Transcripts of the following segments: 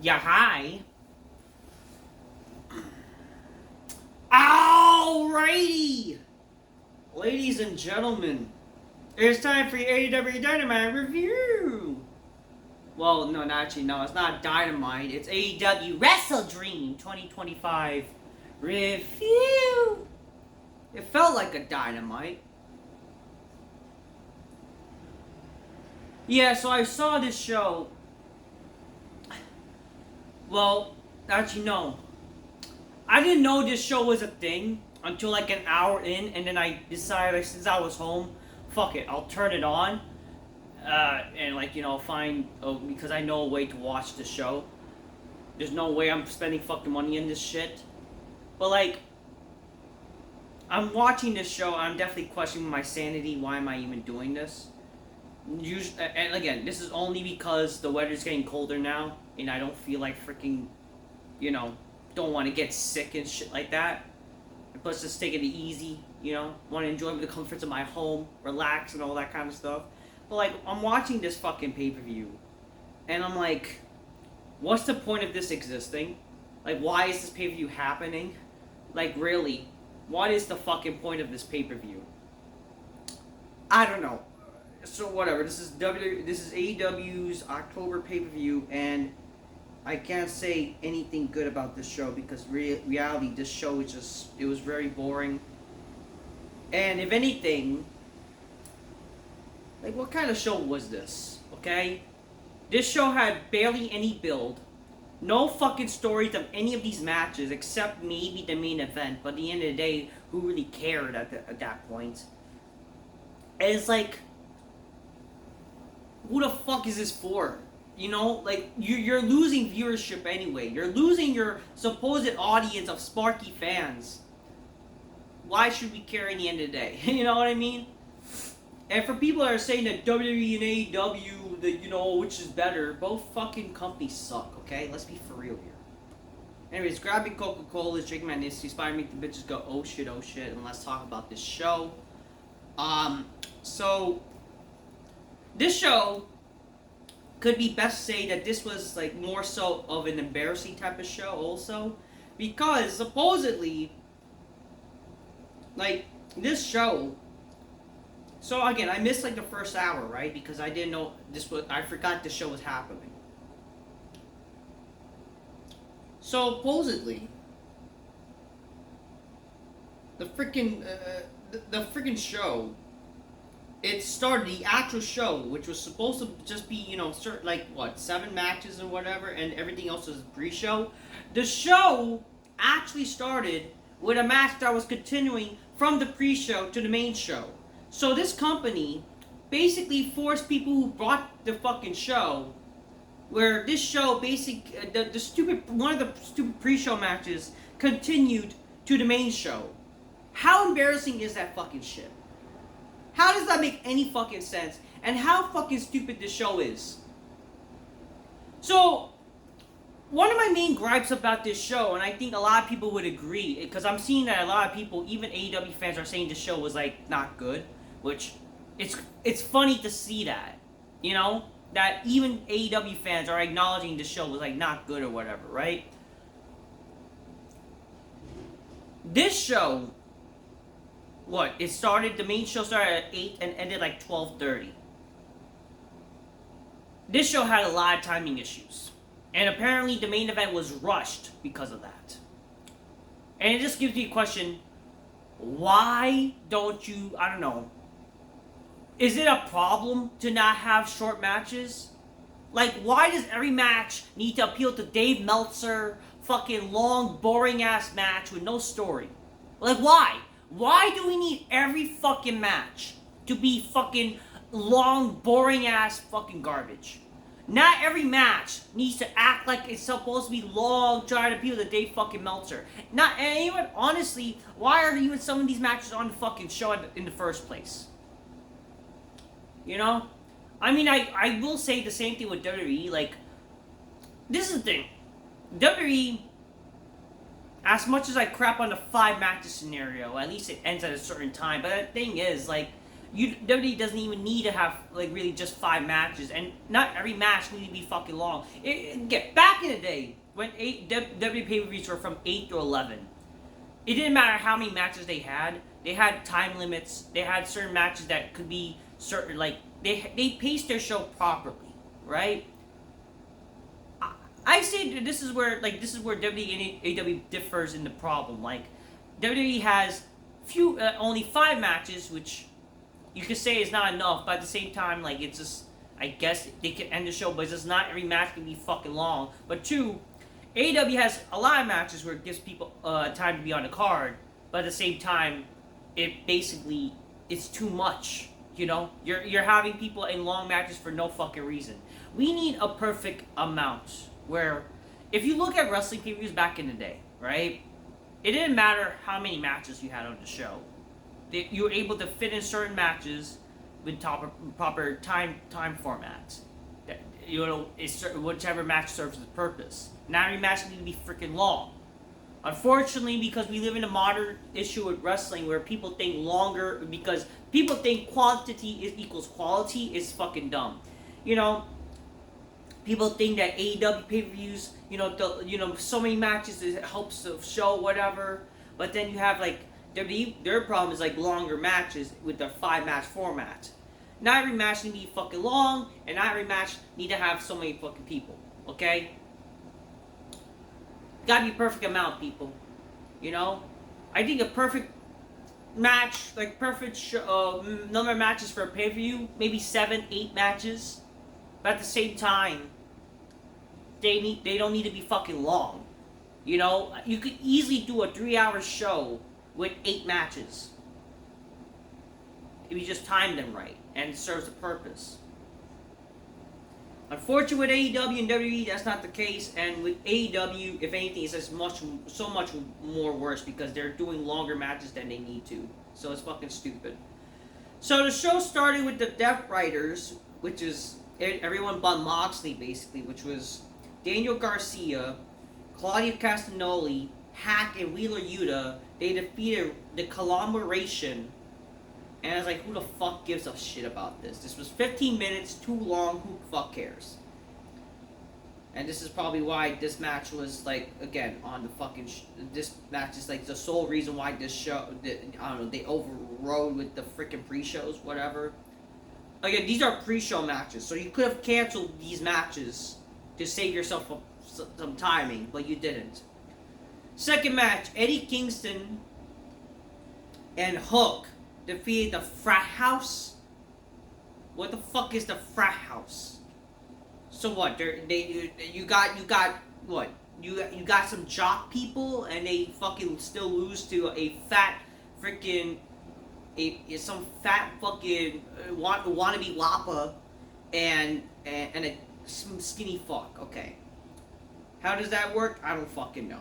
Yeah, hi. Alrighty! Ladies and gentlemen, it's time for your AEW Dynamite review! Well, no, it's not Dynamite, it's AEW WrestleDream 2025 review! It felt like a Dynamite. Yeah, so I saw this show. Well, actually, no. I didn't know this show was a thing until like an hour in, and then I decided, like, since I was home, fuck it, I'll turn it on, and find because I know a way to watch the show. There's no way I'm spending fucking money in this shit, but like, I'm watching this show, I'm definitely questioning my sanity. Why am I even doing this? And again, this is only because the weather's getting colder now, and I don't feel like freaking, don't want to get sick and shit like that. And plus, just taking it easy, want to enjoy the comforts of my home, relax and all that kind of stuff. But like, I'm watching this fucking pay-per-view, and I'm like, what's the point of this existing? Like, why is this pay-per-view happening? Like, really, what is the fucking point of this pay-per-view? I don't know. So whatever. This is AEW's October pay-per-view, and I can't say anything good about this show because reality, this show is it was very boring. And if anything, like, what kind of show was this? Okay, this show had barely any build, no fucking stories of any of these matches except maybe the main event. But at the end of the day, who really cared at that point? And it's like, who the fuck is this for? Like, you're losing viewership anyway. You're losing your supposed audience of Sparky fans. Why should we care in the end of the day? You know what I mean? And for people that are saying that WWE and AEW, that, which is better, both fucking companies suck, okay? Let's be for real here. Anyways, grab me Coca-Cola, drinking my Nisty, inspire me the bitches go, oh shit, and let's talk about this show. So, this show could be best say that this was like more so of an embarrassing type of show also, because supposedly, like, this show, so again, I missed like the first hour, right, because I didn't know I forgot this show was happening. So supposedly, the freaking show, it started, the actual show, which was supposed to just be, like, 7 matches or whatever, and everything else was pre-show. The show actually started with a match that was continuing from the pre-show to the main show. So this company basically forced people who brought the fucking show, where this show one of the stupid pre-show matches continued to the main show. How embarrassing is that fucking shit? How does that make any fucking sense? And how fucking stupid this show is? So, one of my main gripes about this show, and I think a lot of people would agree, because I'm seeing that a lot of people, even AEW fans, are saying this show was, like, not good, which, it's funny to see that, that even AEW fans are acknowledging this show was, like, not good or whatever, right? This show, the main show started at 8 and ended like 12:30. This show had a lot of timing issues. And apparently the main event was rushed because of that. And it just gives me a question, why don't you, I don't know, is it a problem to not have short matches? Like, why does every match need to appeal to Dave Meltzer, fucking long, boring-ass match with no story? Like, why? Why do we need every fucking match to be fucking long, boring-ass fucking garbage? Not every match needs to act like it's supposed to be long, trying to appeal to Dave fucking Meltzer. And even, honestly, why are even some of these matches on the fucking show in the first place? I mean, I will say the same thing with WWE. Like, this is the thing. WWE, as much as I crap on the 5 matches scenario, at least it ends at a certain time. But the thing is, like, WWE doesn't even need to have like really just 5 matches, and not every match needs to be fucking long. Back in the day when WWE pay-per-views were from 8 to 11, it didn't matter how many matches they had. They had time limits. They had certain matches that could be certain, like they paced their show properly, right? I say that this is where WWE and AEW differs in the problem. Like WWE has only 5 matches, which you could say is not enough, but at the same time, like, it's just, I guess they can end the show, but it's just not every match can be fucking long. But 2, AEW has a lot of matches where it gives people time to be on the card, but at the same time, it's too much, you know? You're having people in long matches for no fucking reason. We need a perfect amount, where, if you look at wrestling pay-per-views back in the day, right? It didn't matter how many matches you had on the show. You were able to fit in certain matches with proper time formats. You know, whichever match serves the purpose. Not every match needs to be freaking long. Unfortunately, because we live in a modern issue with wrestling where people think longer, because people think quantity equals quality, is fucking dumb. You know, people think that AEW pay-per-views, so many matches, it helps the show, whatever. But then you have like their problem is like longer matches with their 5-match format. Not every match need to be fucking long, and not every match need to have so many fucking people. Okay? Gotta be perfect amount, people. You know? I think a perfect match, like perfect number of matches for a pay-per-view, maybe 7, 8 matches. But at the same time, they don't need to be fucking long. You know? You could easily do a 3-hour show with 8 matches. If you just time them right, and it serves a purpose. Unfortunately, with AEW and WWE, that's not the case. And with AEW, if anything, it's just so much more worse because they're doing longer matches than they need to. So it's fucking stupid. So the show started with the Death Riders, which is everyone but Moxley, basically, which was Daniel Garcia, Claudio Castagnoli, Hack, and Wheeler Yuta. They defeated the Conglomeration. And I was like, who the fuck gives a shit about this? This was 15 minutes, too long, who the fuck cares? And this is probably why this match was, like, again, on the fucking... this match is, like, the sole reason why this show... I don't know, they overrode with the freaking pre-shows, whatever. Again, these are pre-show matches, so you could have canceled these matches to save yourself some timing, but you didn't. Second match, Eddie Kingston and Hook defeated the Frat House. What the fuck is the Frat House? So what? You got what? You got some jock people, and they fucking still lose to a fat freaking some fat fucking wannabe Wappa and a skinny fuck. Okay, how does that work? I don't fucking know.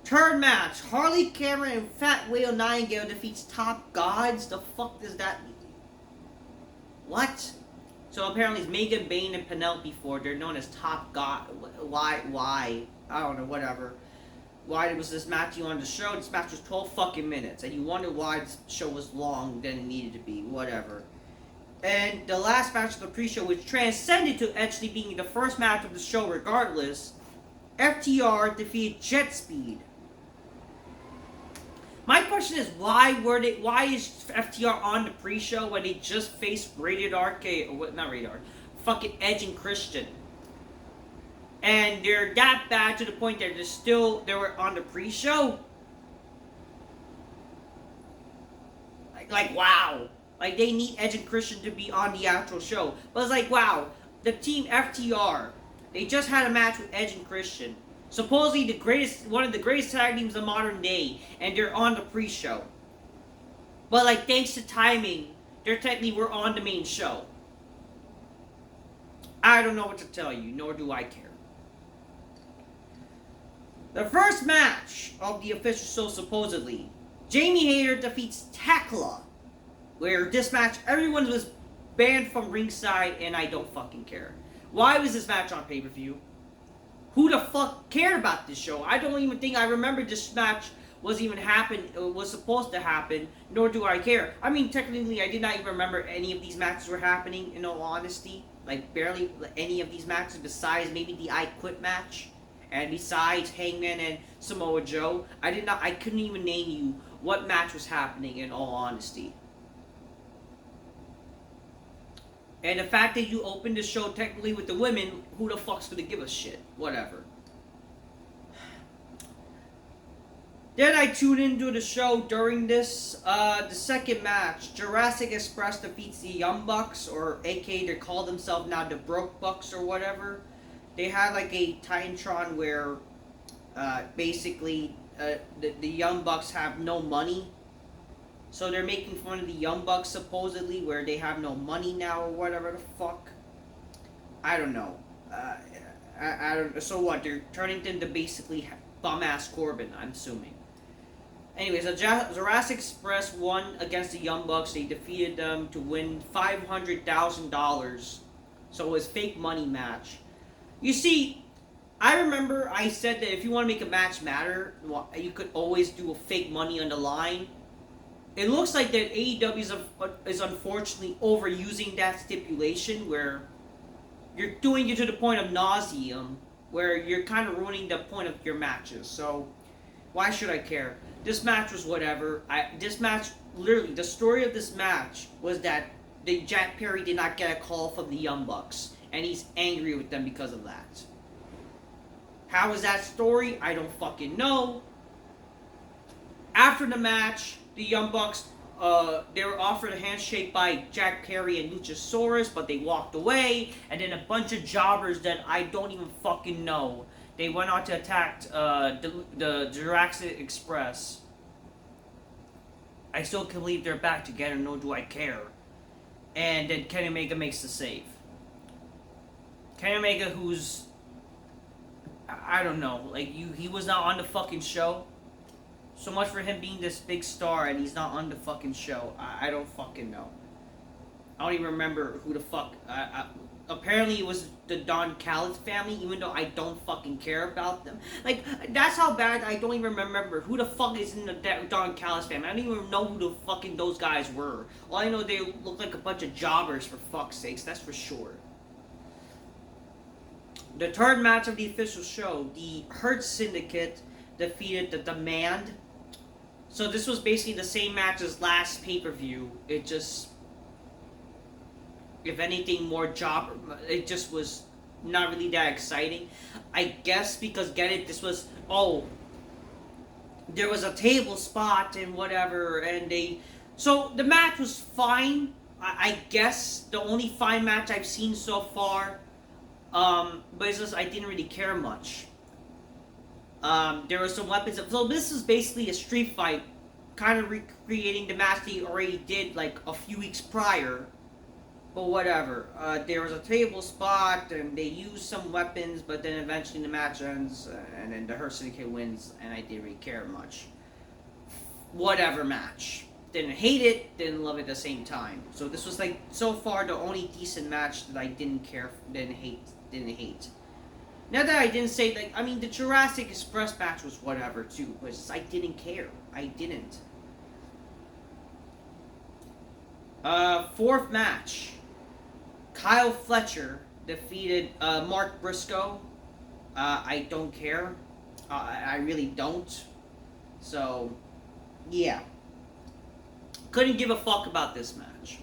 Third match, Harley Cameron and Fat Whale Nightingale defeats Top Gods. The fuck does that mean? What? So apparently it's Megan, Bane, and Penelope Ford. They're known as Top God. Why? I don't know, whatever. Why was this match on the show? This match was 12 fucking minutes. And you wonder why this show was long than it needed to be. Whatever. And the last match of the pre-show, which transcended to actually being the first match of the show regardless, FTR defeated Jet Speed. My question is, why is FTR on the pre-show when they just faced Rated RK, or what, not Rated RK, fucking Edge and Christian? And they're that bad to the point that they were on the pre-show? Like, wow. Like, they need Edge and Christian to be on the actual show. But it's like, wow, the team FTR, they just had a match with Edge and Christian. Supposedly one of the greatest tag teams of modern day, and they're on the pre-show. But like, thanks to timing, they technically were on the main show. I don't know what to tell you, nor do I care. The first match of the official show, supposedly, Jamie Hayter defeats Tekla, where this match, everyone was banned from ringside, and I don't fucking care. Why was this match on pay-per-view? Who the fuck cared about this show? I don't even think I remember this match was even happen was supposed to happen, nor do I care. I mean, technically, I did not even remember any of these matches were happening. In all honesty, like barely any of these matches, besides maybe the I Quit match, and besides Hangman and Samoa Joe. I couldn't even name you what match was happening. In all honesty. And the fact that you opened the show technically with the women, who the fuck's gonna give a shit? Whatever. Then I tuned into the show during this, the second match. Jurassic Express defeats the Young Bucks, or aka they call themselves now the Broke Bucks or whatever. They had like a Titantron where, basically, the Young Bucks have no money. So they're making fun of the Young Bucks supposedly, where they have no money now or whatever the fuck. I don't know. I don't. So what? They're turning into basically bum ass Corbin, I'm assuming. Anyways, Jurassic Express won against the Young Bucks. They defeated them to win $500,000. So it was fake money match. You see, I remember I said that if you want to make a match matter, you could always do a fake money on the line. It looks like that AEW is unfortunately overusing that stipulation where you're doing it to the point of nauseum, where you're kind of ruining the point of your matches. So, why should I care? This match was whatever. Literally, the story of this match was that Jack Perry did not get a call from the Young Bucks, and he's angry with them because of that. How is that story? I don't fucking know. After the match, the Young Bucks, they were offered a handshake by Jack Perry and Luchasaurus, but they walked away. And then a bunch of jobbers that I don't even fucking know, they went on to attack the Jurassic Express. I still can't believe they're back together, nor do I care. And then Kenny Omega makes the save. Kenny Omega, who's, I don't know, like he was not on the fucking show. So much for him being this big star and he's not on the fucking show. I don't fucking know. I don't even remember who the fuck. Apparently it was the Don Callis family, even though I don't fucking care about them. Like, that's how bad I don't even remember who the fuck is in the Don Callis family. I don't even know who the fucking those guys were. All I know, they look like a bunch of jobbers, for fuck's sakes, that's for sure. The third match of the official show, the Hurt Syndicate defeated the Demand. So this was basically the same match as last pay-per-view. It just, if anything, more jobber. It just was not really that exciting. I guess because, get it, this was, there was a table spot and whatever, and so the match was fine. I guess the only fine match I've seen so far. But it's just I didn't really care much. There were some weapons. So this is basically a street fight, kind of recreating the match they already did like a few weeks prior. But whatever. There was a table spot, and they used some weapons, but then eventually the match ends, and then the Hurt Syndicate wins, and I didn't really care much. Whatever match. Didn't hate it, didn't love it at the same time. So this was like, so far, the only decent match that I didn't hate. Now that I didn't say, like, I mean, the Jurassic Express match was whatever, too. But I didn't care. I didn't. Fourth match. Kyle Fletcher defeated Mark Briscoe. I don't care. I really don't. So, yeah. Couldn't give a fuck about this match.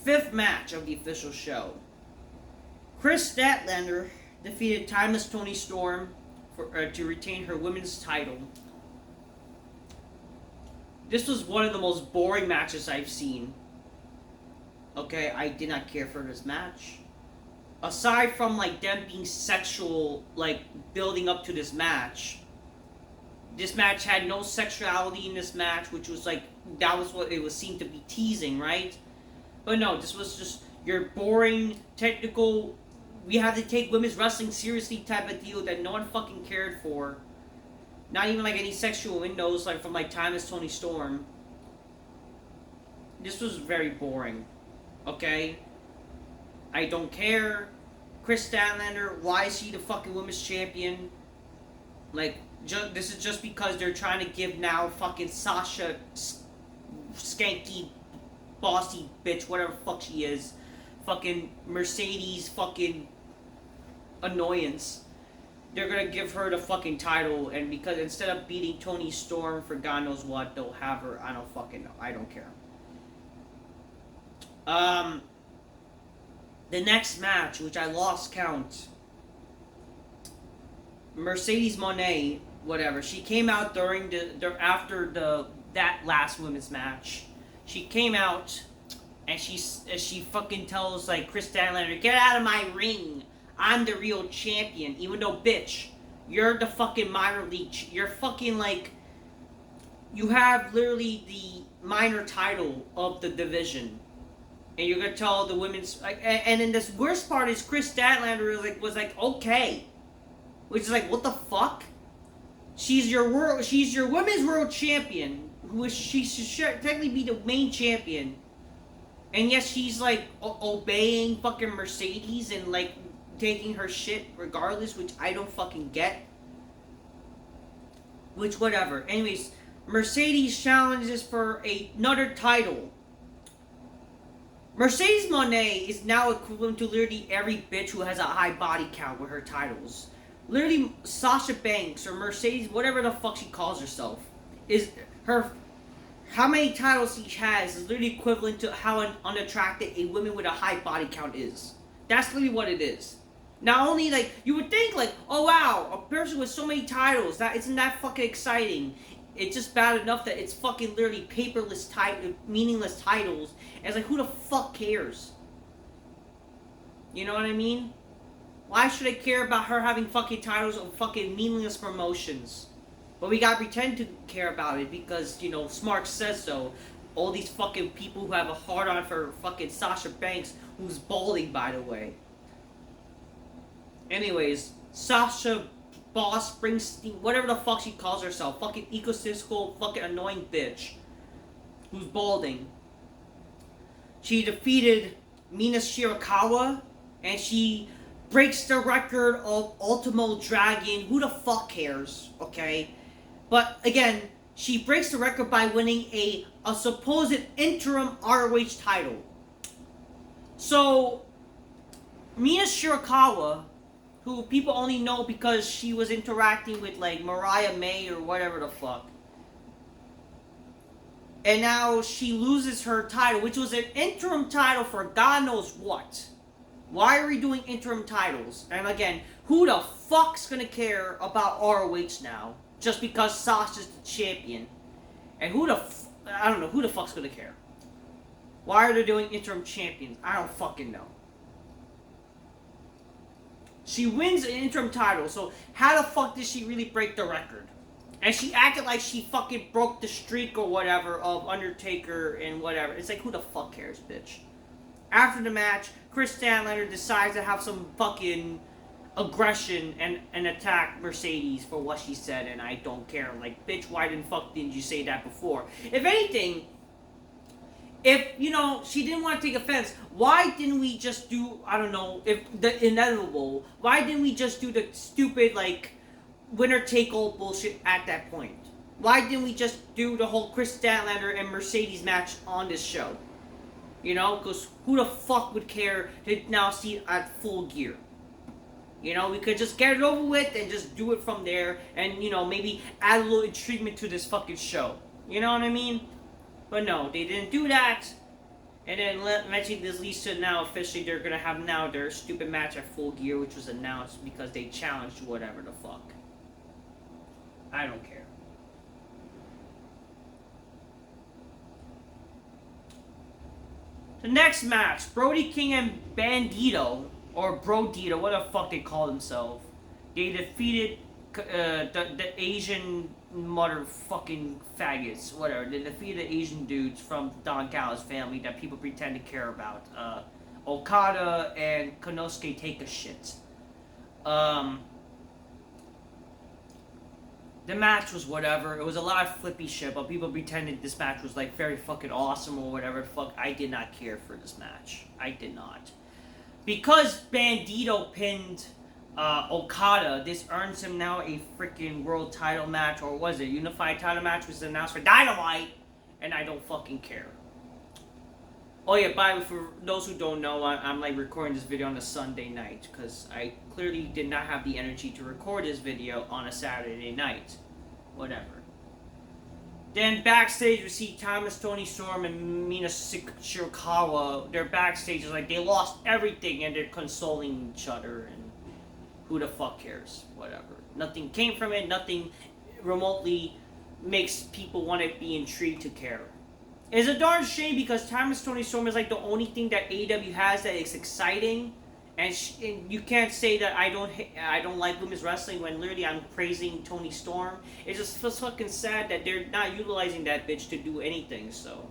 Fifth match of the official show. Chris Statlander defeated Timeless Toni Storm to retain her women's title. This was one of the most boring matches I've seen. Okay, I did not care for this match. Aside from like them being sexual, like building up to this match had no sexuality in this match, which was like, that was what it was seemed to be teasing, right? But no, this was just your boring, technical, we have to take women's wrestling seriously type of deal that no one fucking cared for. Not even like any sexual windows like from like Timeless Toni Storm. This was very boring. Okay? I don't care. Chris Statlander, why is he the fucking women's champion? Like, this is just because they're trying to give now fucking Sasha skanky, bossy bitch, whatever the fuck she is, fucking Mercedes fucking annoyance. They're gonna give her the fucking title, and because instead of beating Toni Storm for God knows what, they'll have her. I don't fucking know. I don't care. The next match, which I lost count. Mercedes Moné, whatever. She came out during after that last women's match. She came out, and she fucking tells like Chris Statlander, "Get out of my ring. I'm the real champion." Even though, bitch, you're the fucking minor league. You're fucking like, you have literally the minor title of the division, and you're gonna tell the women's like. And then this worst part is Chris Statlander was like okay, which is like, what the fuck? She's your women's world champion, she should technically be the main champion, and yes, she's like obeying fucking Mercedes and like taking her shit regardless, which I don't fucking get. Which, whatever. Anyways, Mercedes challenges for another title. Mercedes Moné is now equivalent to literally every bitch who has a high body count with her titles. Literally, Sasha Banks or Mercedes, whatever the fuck she calls herself, is her. How many titles she has is literally equivalent to how unattractive a woman with a high body count is. That's literally what it is. Not only, like, you would think, like, oh wow, a person with so many titles, that isn't that fucking exciting. It's just bad enough that it's fucking literally paperless, meaningless titles. And it's like, who the fuck cares? You know what I mean? Why should I care about her having fucking titles of fucking meaningless promotions? But we gotta pretend to care about it because, you know, Smart says so. All these fucking people who have a hard-on for fucking Sasha Banks, who's balding, by the way. Anyways, Sasha Boss Springsteen, whatever the fuck she calls herself, fucking egotistical, fucking annoying bitch, who's balding. She defeated Mina Shirakawa, and she breaks the record of Ultimo Dragon. Who the fuck cares, okay? But again, she breaks the record by winning a supposed interim ROH title. So, Mina Shirakawa, who people only know because she was interacting with like Mariah May or whatever the fuck. And now she loses her title, which was an interim title for God knows what. Why are we doing interim titles? And again, who the fuck's gonna care about ROH now? Just because Sasha's the champion. And I don't know, who the fuck's gonna care? Why are they doing interim champions? I don't fucking know. She wins an interim title, so how the fuck did she really break the record? And she acted like she fucking broke the streak or whatever of Undertaker and whatever. It's like, who the fuck cares, bitch? After the match, Chris Statlander decides to have some fucking aggression and attack Mercedes for what she said, and I don't care. Like, bitch, why didn't you say that before? If anything, if, you know, she didn't want to take offense, why didn't we just do, I don't know, if the inevitable, why didn't we just do the stupid, like, winner take all bullshit at that point? Why didn't we just do the whole Chris Statlander and Mercedes match on this show? You know, because who the fuck would care to now see it at Full Gear? You know, we could just get it over with and just do it from there and, you know, maybe add a little intriguement to this fucking show. You know what I mean? But no, they didn't do that. And then eventually this leads to now officially they're going to have now their stupid match at Full Gear, which was announced because they challenged whatever the fuck. I don't care. The next match, Brody King and Bandito, or Brodito, what the fuck they call themselves. They defeated the Asian motherfucking faggots, whatever. They defeated the Asian dudes from Don Callis family that people pretend to care about. Okada and Konosuke take a shit. The match was whatever. It was a lot of flippy shit, but people pretended this match was like very fucking awesome or whatever. Fuck, I did not care for this match. I did not. because Bandito pinned Okada, this earns him now a freaking world title match, or was it unified title match, was announced for Dynamite, and I don't fucking care. Oh yeah, by for those who don't know, I'm like recording this video on a Sunday night because I clearly did not have the energy to record this video on a Saturday night. Whatever. Then backstage we see Thomas, Tony Storm, and Mina Shirakawa. They're backstage, it's like they lost everything and they're consoling each other, and who the fuck cares? Whatever. Nothing came from it, nothing remotely makes people want to be intrigued to care. It's a darn shame because Thomas, Tony Storm is like the only thing that AEW has that is exciting, and you can't say that I don't like women's wrestling when literally I'm praising Tony Storm. It just feels fucking sad that they're not utilizing that bitch to do anything. So,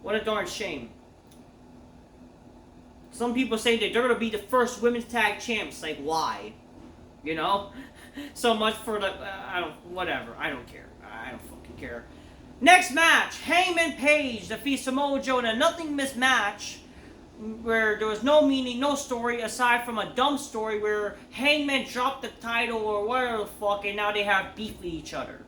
what a darn shame. Some people say that they're gonna be the first women's tag champs. Like, why? You know, so much for the whatever. I don't care. I don't fucking care. Next match, Hangman Page defeats Samoa Joe in a nothing mismatch where there was no meaning, no story, aside from a dumb story where Hangman dropped the title or whatever the fuck, and now they have beef with each other.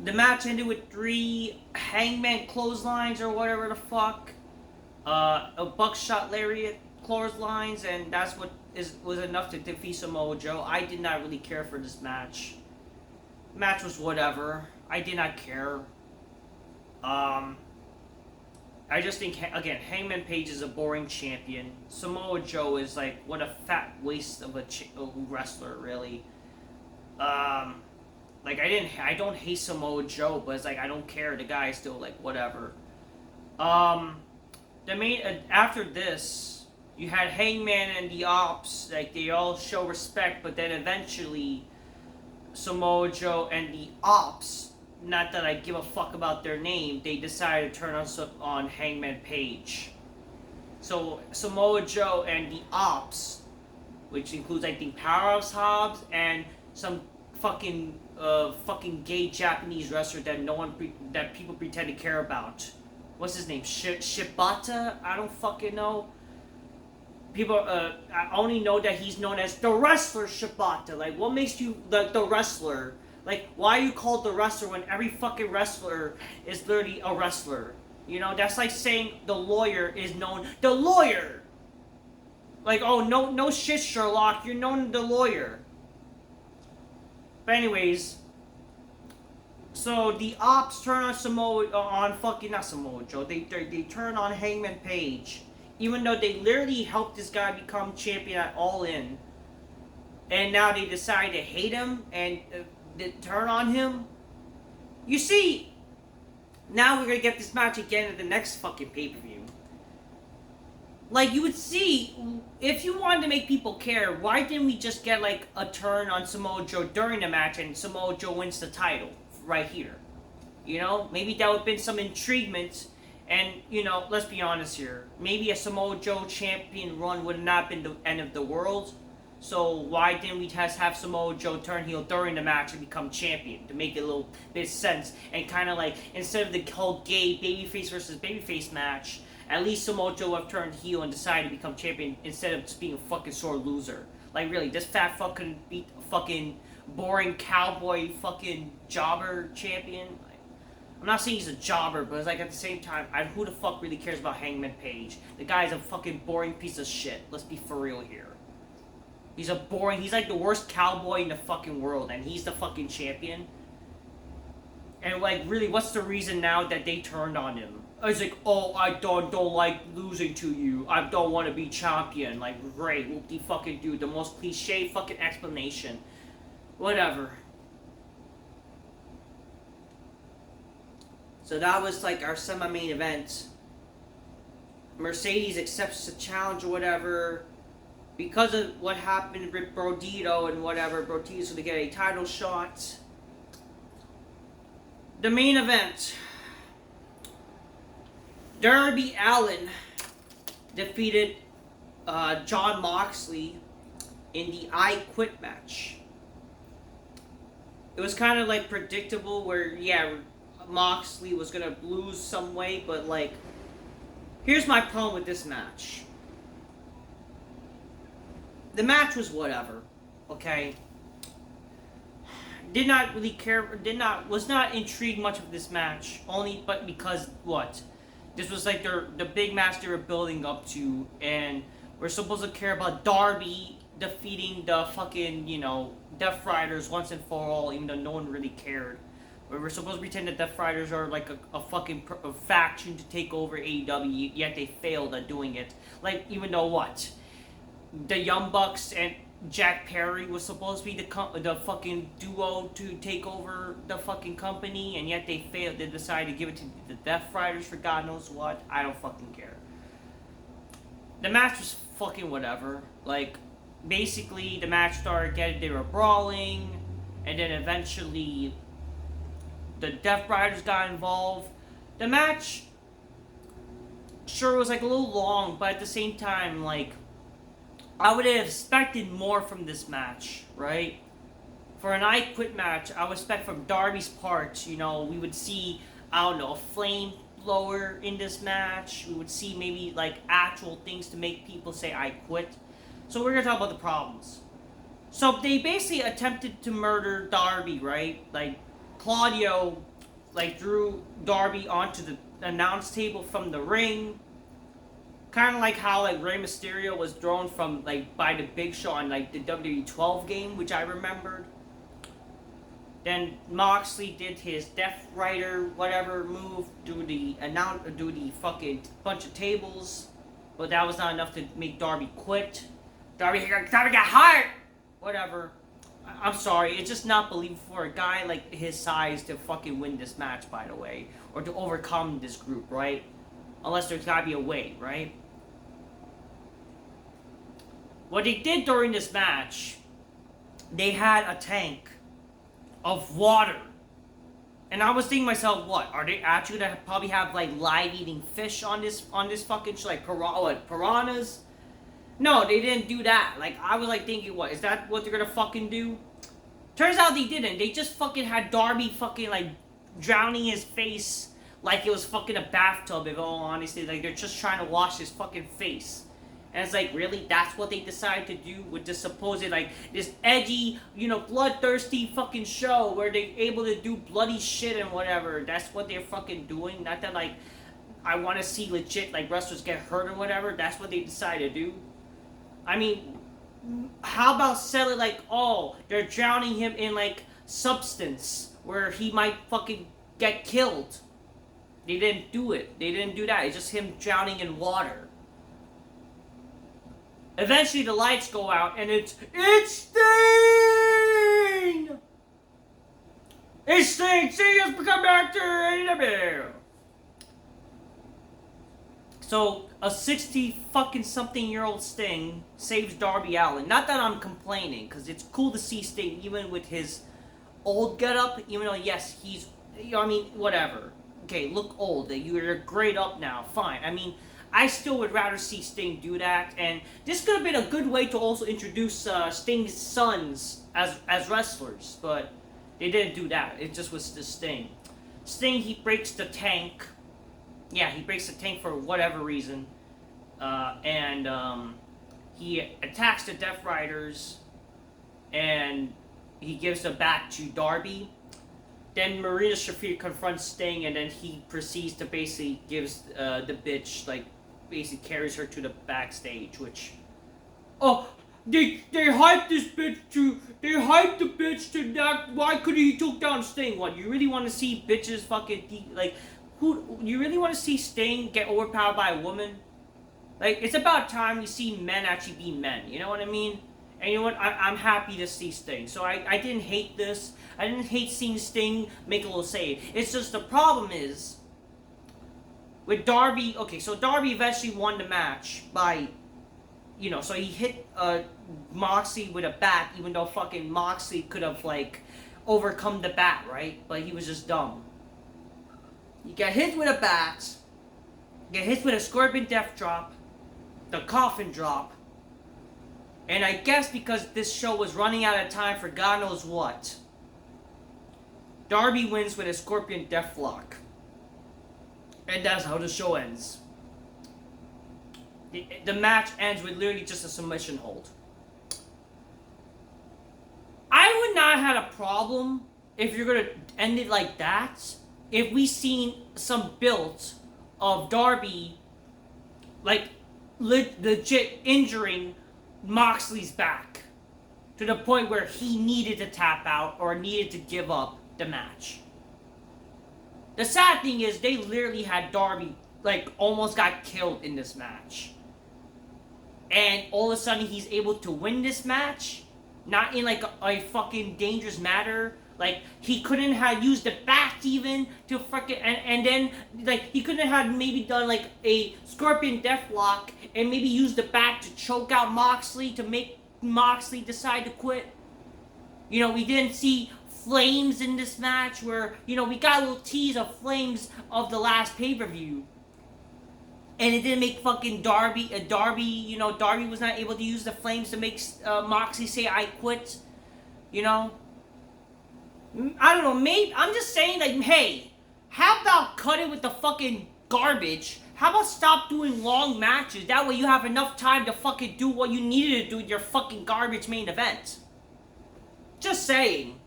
The match ended with 3 Hangman clotheslines or whatever the fuck, a buckshot lariat clotheslines, and that's what was enough to defeat Samoa Joe. I did not really care for this match. Match was whatever. I did not care. I just think, again, Hangman Page is a boring champion. Samoa Joe is like, what a fat waste of a wrestler, really. Like, I don't hate Samoa Joe, but it's like, I don't care. The guy is still like, whatever. After this, you had Hangman and the Opps, like, they all show respect, but then eventually Samoa Joe and the Opps, not that I give a fuck about their name, they decided to turn on Hangman Page. So Samoa Joe and the Opps, which includes I think Powerhouse Hobbs and some fucking gay Japanese wrestler that people pretend to care about. What's his name? Shibata? I don't fucking know. People, I only know that he's known as the wrestler Shibata. Like, what makes you the wrestler? Like, why are you called the wrestler when every fucking wrestler is literally a wrestler? You know, that's like saying the lawyer is known the lawyer. Like, oh, no shit, Sherlock, you're known the lawyer. But anyways, so the Opps turn on not Samoa Joe. They turn on Hangman Page. Even though they literally helped this guy become champion at Allin, and now they decide to hate him and turn on him. You see, now we're gonna get this match again at the next fucking pay-per-view. Like, you would see, if you wanted to make people care, why didn't we just get like a turn on Samoa Joe during the match and Samoa Joe wins the title right here? You know, maybe that would have been some intriguement. And, you know, let's be honest here. Maybe a Samoa Joe champion run would not have been the end of the world. So why didn't we just have Samoa Joe turn heel during the match and become champion? To make it a little bit of sense. And kind of like, instead of the whole gay babyface versus babyface match, at least Samoa Joe would have turned heel and decided to become champion instead of just being a fucking sore loser. Like, really, this fat fuck couldn't beat a fucking boring cowboy fucking jobber champion. I'm not saying he's a jobber, but it's like at the same time, who the fuck really cares about Hangman Page? The guy's a fucking boring piece of shit. Let's be for real here. He's like the worst cowboy in the fucking world, and he's the fucking champion. And like, really, what's the reason now that they turned on him? It's like, oh, I don't like losing to you. I don't want to be champion. Like, great, whoop-de fucking dude. The most cliche fucking explanation. Whatever. So that was like our semi-main event. Mercedes accepts the challenge or whatever. Because of what happened with Brodito and whatever, Brodito's going to get a title shot. The main event. Darby Allin defeated Jon Moxley in the I Quit match. It was kind of like predictable where, yeah, Moxley was gonna lose some way, but like Here's my problem with this match. The match was whatever, okay? Did not really care, was not intrigued much of this match, but because what? This was like the big match they were building up to, and we're supposed to care about Darby defeating the fucking, Death Riders once and for all, even though no one really cared. We're supposed to pretend that Death Riders are like a fucking faction to take over AEW, yet they failed at doing it. Like, even though what? The Young Bucks and Jack Perry was supposed to be the fucking duo to take over the fucking company, and yet they failed. They decided to give it to the Death Riders for God knows what. I don't fucking care. The match was fucking whatever. Like, basically, the match started they were brawling, and then eventually the Death Riders got involved. The match sure was like a little long, but at the same time, like, I would have expected more from this match, right? For an I Quit match, I would expect from Darby's part, we would see, I don't know, a flamethrower in this match. We would see maybe, like, actual things to make people say I quit. So we're going to talk about the problems. So they basically attempted to murder Darby, right? Like, Claudio, like, drew Darby onto the announce table from the ring. Kind of like how, like, Rey Mysterio was thrown from, like, by the Big Show on, like, the WWE 12 game, which I remembered. Then Moxley did his Death Rider whatever move, do the fucking bunch of tables, but that was not enough to make Darby quit. Darby got hurt. Whatever. I'm sorry, it's just not believable for a guy like his size to fucking win this match, by the way, or to overcome this group, right? Unless there's gotta be a way, right? What they did during this match, they had a tank of water. And I was thinking to myself, what? Are they actually gonna probably have, like, live eating fish on this fucking show? Like, piranhas? No, they didn't do that. Like, I was, like, thinking, what? Is that what they're gonna fucking do? Turns out they didn't. They just fucking had Darby fucking, like, drowning his face like it was fucking a bathtub, in all honesty. Like, they're just trying to wash his fucking face. And it's like, really? That's what they decided to do with this supposed, like, this edgy, bloodthirsty fucking show where they're able to do bloody shit and whatever. That's what they're fucking doing. Not that, like, I want to see legit, like, wrestlers get hurt or whatever. That's what they decided to do. I mean, how about selling, like, oh, they're drowning him in, like, substance where he might fucking get killed. They didn't do it. They didn't do that. It's just him drowning in water. Eventually the lights go out and it's Sting! It's Sting! Sting has become back to AEW! So, a 60-fucking-something-year-old Sting saves Darby Allin. Not that I'm complaining, because it's cool to see Sting even with his old getup, even though, yes, he's, whatever. Okay, look old. You're great up now. Fine. I mean, I still would rather see Sting do that, and this could have been a good way to also introduce Sting's sons as wrestlers, but they didn't do that. It just was the Sting. Sting, he breaks the tank. Yeah, he breaks the tank for whatever reason, and he attacks the Death Riders, and he gives the bat to Darby. Then Marina Shafir confronts Sting, and then he proceeds to basically gives the bitch, like, basically carries her to the backstage, which, oh, they hyped this bitch to, they hyped the bitch to that. Why could he took down Sting? What, you really want to see bitches fucking, like, who, you really want to see Sting get overpowered by a woman? Like, it's about time we see men actually be men, you know what I mean? And you know what, I'm happy to see Sting. So I didn't hate this. I didn't hate seeing Sting make a little save. It's just the problem is, with Darby, okay, so Darby eventually won the match by, so he hit Moxley with a bat, even though fucking Moxley could have, like, overcome the bat, right? But he was just dumb. You get hit with a bat, get hit with a Scorpion Death Drop, the Coffin Drop, and I guess because this show was running out of time for God knows what, Darby wins with a Scorpion Deathlock. And that's how the show ends. The match ends with literally just a submission hold. I would not have had a problem if you're gonna end it like that. If we seen some build of Darby, like legit injuring Moxley's back to the point where he needed to tap out or needed to give up the match. The sad thing is they literally had Darby like almost got killed in this match. And all of a sudden he's able to win this match, not in like a fucking dangerous manner. Like he couldn't have used the back even to fucking and then like he couldn't have maybe done like a Scorpion Deathlock and maybe used the back to choke out Moxley to make Moxley decide to quit. You know, we didn't see flames in this match where, you know, we got a little tease of flames of the last pay-per-view. And it didn't make fucking Darby, you know, Darby was not able to use the flames to make Moxley say, I quit. You know? I don't know, maybe, I'm just saying, like, hey, how about cut it with the fucking garbage? How about stop doing long matches? That way you have enough time to fucking do what you needed to do with your fucking garbage main event. Just saying.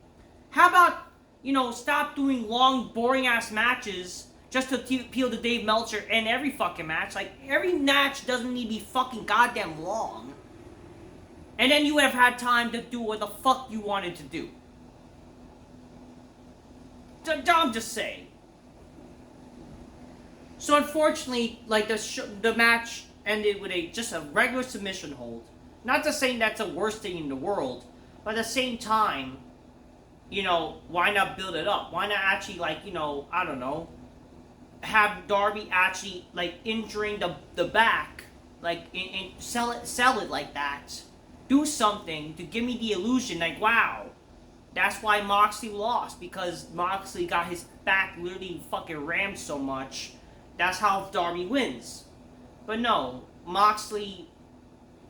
How about, you know, stop doing long, boring-ass matches just to appeal to Dave Meltzer in every fucking match. Like, every match doesn't need to be fucking goddamn long. And then you would have had time to do what the fuck you wanted to do. I'm just saying. So unfortunately, like the match ended with just a regular submission hold. Not to say that's the worst thing in the world, but at the same time, you know, why not build it up? Why not actually, like, you know, I don't know, have Darby actually like injuring the back, like and sell it like that. Do something to give me the illusion, like, wow. That's why Moxley lost, because Moxley got his back literally fucking rammed so much. That's how Darby wins. But no, Moxley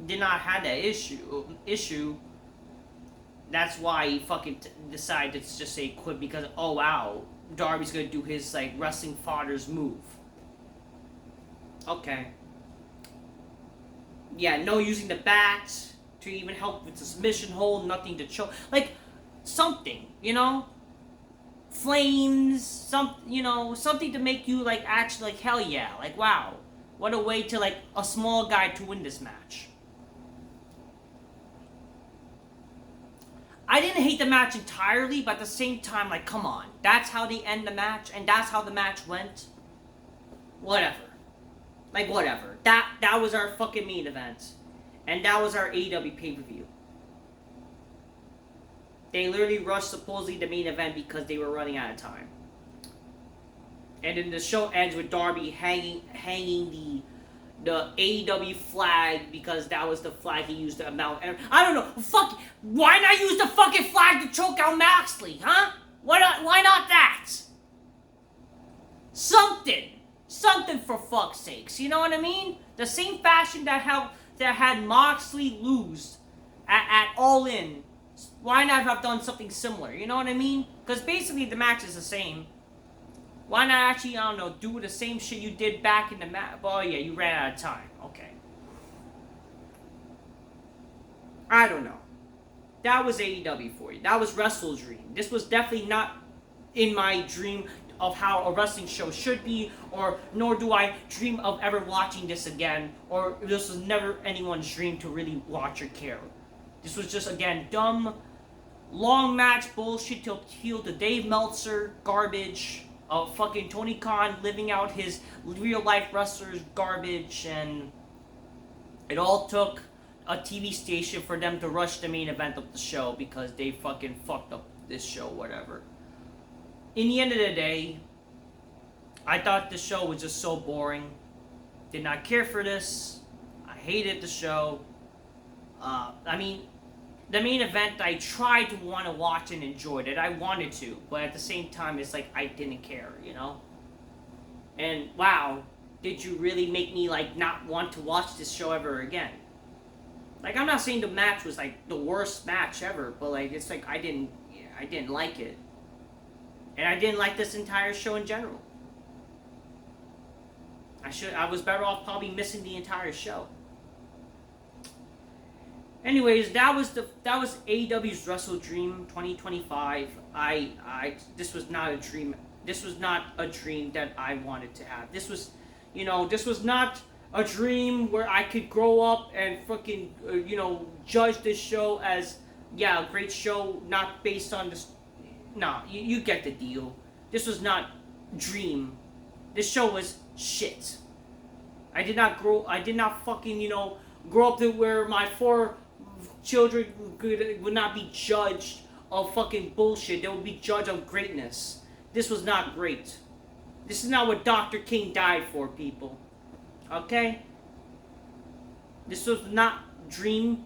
did not have that issue. That's why he fucking decided to just say quit, because, oh wow, Darby's gonna do his, like, wrestling father's move. Okay. Yeah, no using the bat to even help with the submission hold, nothing to choke. Like, something, you know? Flames, you know, something to make you, like, actually, like, hell yeah. Like, wow. What a way to, like, a small guy to win this match. I didn't hate the match entirely, but at the same time, like, come on. That's how they end the match, and that's how the match went. Whatever. Like, whatever. That was our fucking main event. And that was our AEW pay-per-view. They literally rushed supposedly the main event because they were running out of time. And then the show ends with Darby hanging the AEW flag, because that was the flag he used to mount. I don't know. Fuck. Why not use the fucking flag to choke out Moxley, huh? Why not that? Something for fuck's sakes. You know what I mean? The same fashion that had Moxley lose at Allin. Why not have done something similar? You know what I mean? Because basically the match is the same. Why not actually, I don't know, do the same shit you did back in the match? Oh yeah, you ran out of time. Okay. I don't know. That was AEW for you. That was WrestleDream. This was definitely not in my dream of how a wrestling show should be, or nor do I dream of ever watching this again, or this was never anyone's dream to really watch or care. This was just, again, dumb, long match bullshit to appeal to Dave Meltzer garbage, of fucking Tony Khan living out his real life wrestlers garbage, and it all took a TV station for them to rush the main event of the show because they fucking fucked up this show, whatever. In the end of the day, I thought the show was just so boring. Did not care for this. I hated the show. I mean, the main event, I tried to want to watch and enjoyed it. I wanted to, but at the same time, it's like I didn't care, you know? And wow, did you really make me, like, not want to watch this show ever again? Like, I'm not saying the match was, like, the worst match ever, but, like, it's like I didn't like it. And I didn't like this entire show in general. I was better off probably missing the entire show. Anyways, that was AEW's WrestleDream 2025. This was not a dream. This was not a dream that I wanted to have. This was, this was not a dream where I could grow up and fucking, judge this show as, yeah, a great show, not based on this. Nah, you get the deal. This was not dream. This show was shit. I did not fucking, grow up to where my 4 children would not be judged of fucking bullshit. They would be judged of greatness. This was not great. This is not what Dr. King died for, people. Okay? This was not dream.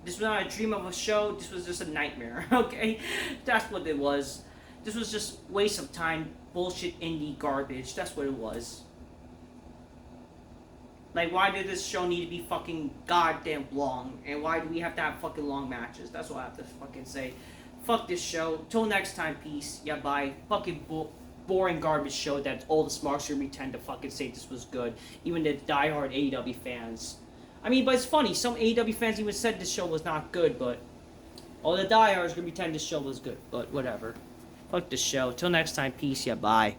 This was not a dream of a show. This was just a nightmare. Okay? That's what it was. This was just waste of time, bullshit indie garbage. That's what it was. Like, why did this show need to be fucking goddamn long? And why do we have to have fucking long matches? That's what I have to fucking say. Fuck this show. Till next time, peace. Yeah, bye. Fucking boring garbage show that all the smarks gonna pretend to fucking say this was good. Even the diehard AEW fans. I mean, but it's funny. Some AEW fans even said this show was not good, but all the diehards gonna pretend this show was good. But whatever. Fuck this show. Till next time, peace. Yeah, bye.